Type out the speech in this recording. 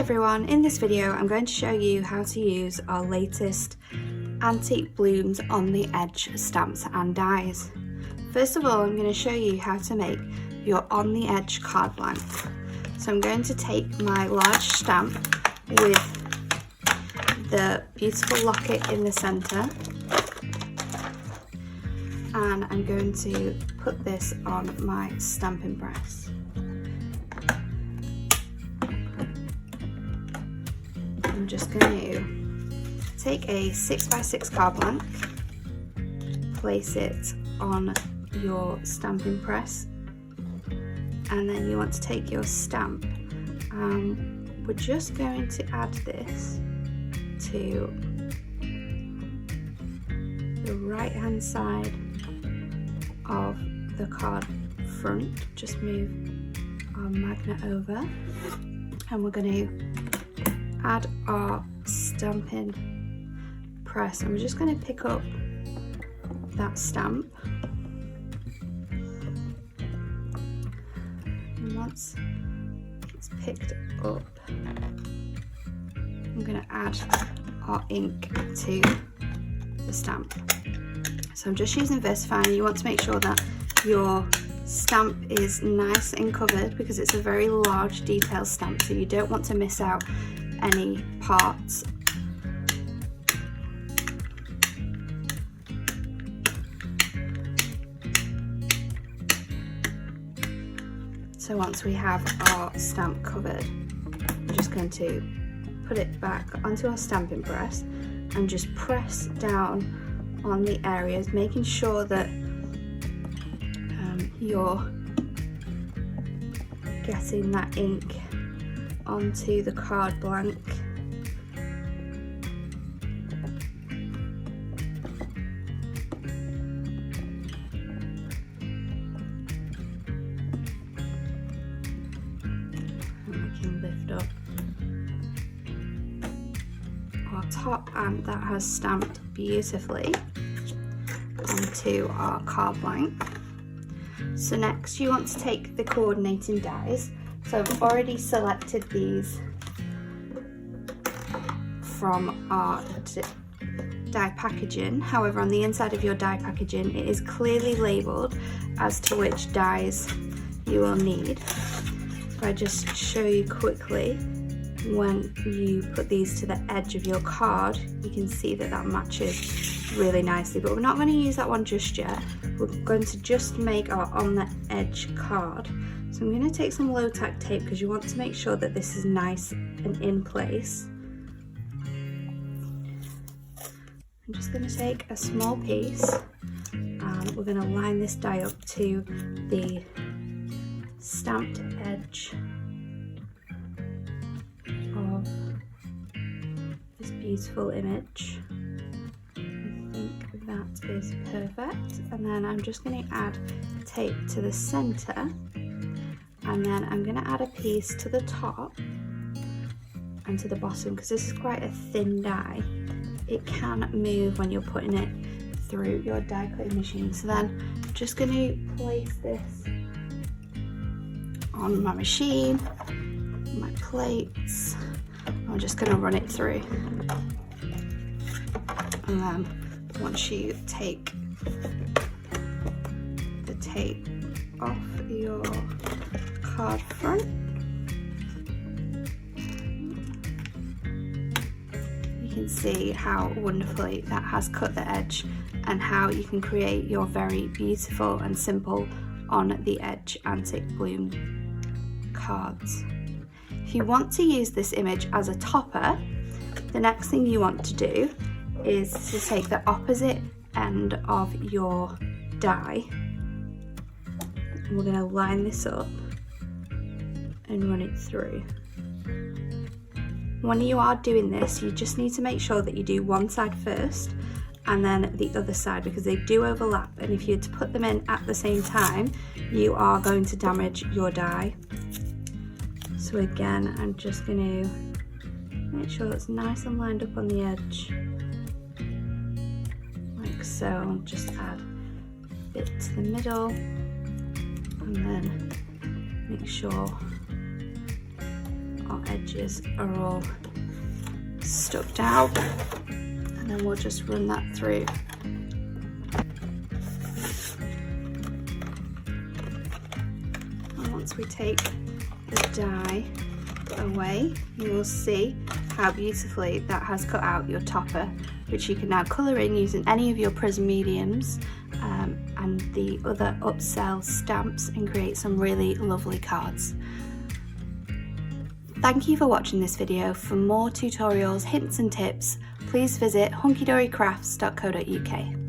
everyone, in this video I'm going to show you how to use our latest antique blooms on the edge stamps and dies. First of all, I'm going to show you how to make your on the edge card blank. So I'm going to take my large stamp with the beautiful locket in the centre, and I'm going to put this on my stamping press. I'm just going to take a 6x6 card blank, place it on your stamping press, and then you want to take your stamp. We're just going to add this to the right hand side of the card front. Just move our magnet over, and we're going to add our stamping press, and we're just going to pick up that stamp, and once it's picked up, I'm going to add our ink to the stamp. So I'm just using VersaFine. You want to make sure that your stamp is nice and covered because it's a very large detail stamp, so you don't want to miss out any parts. So once we have our stamp covered, we're just going to put it back onto our stamping press and just press down on the areas, making sure that you're getting that ink onto the card blank. And we can lift up our top, and that has stamped beautifully onto our card blank. So next you want to take the coordinating dies. So I've already selected these from our die packaging. However, on the inside of your die packaging, it is clearly labelled as to which dies you will need. If I just show you quickly, when you put these to the edge of your card, you can see that that matches really nicely, but we're not going to use that one just yet. We're going to just make our on the edge card. So I'm going to take some low tack tape because you want to make sure that this is nice and in place. I'm just going to take a small piece, and we're going to line this die up to the stamped edge of this beautiful image. I think that is perfect. And then I'm just going to add tape to the center, and then I'm going to add a piece to the top and to the bottom because this is quite a thin die. It can move when you're putting it through your die cutting machine. So then I'm just going to place this on my machine, my plates. I'm just going to run it through, and then once you take the tape off your card front, you can see how wonderfully that has cut the edge and how you can create your very beautiful and simple on the edge antique bloom cards. If you want to use this image as a topper, the next thing you want to do is to take the opposite end of your die, and we're going to line this up and run it through. When you are doing this, you just need to make sure that you do one side first and then the other side, because they do overlap, and if you were to put them in at the same time, you are going to damage your die. So again, I'm just going to make sure it's nice and lined up on the edge, like so. Just add a bit to the middle, and then make sure our edges are all stuck down, and then we'll just run that through. And once we take the die away, you will see how beautifully that has cut out your topper, which you can now colour in using any of your prism mediums and the other upsell stamps and create some really lovely cards. Thank you for watching this video. For more tutorials, hints and tips, please visit hunkydorycrafts.co.uk.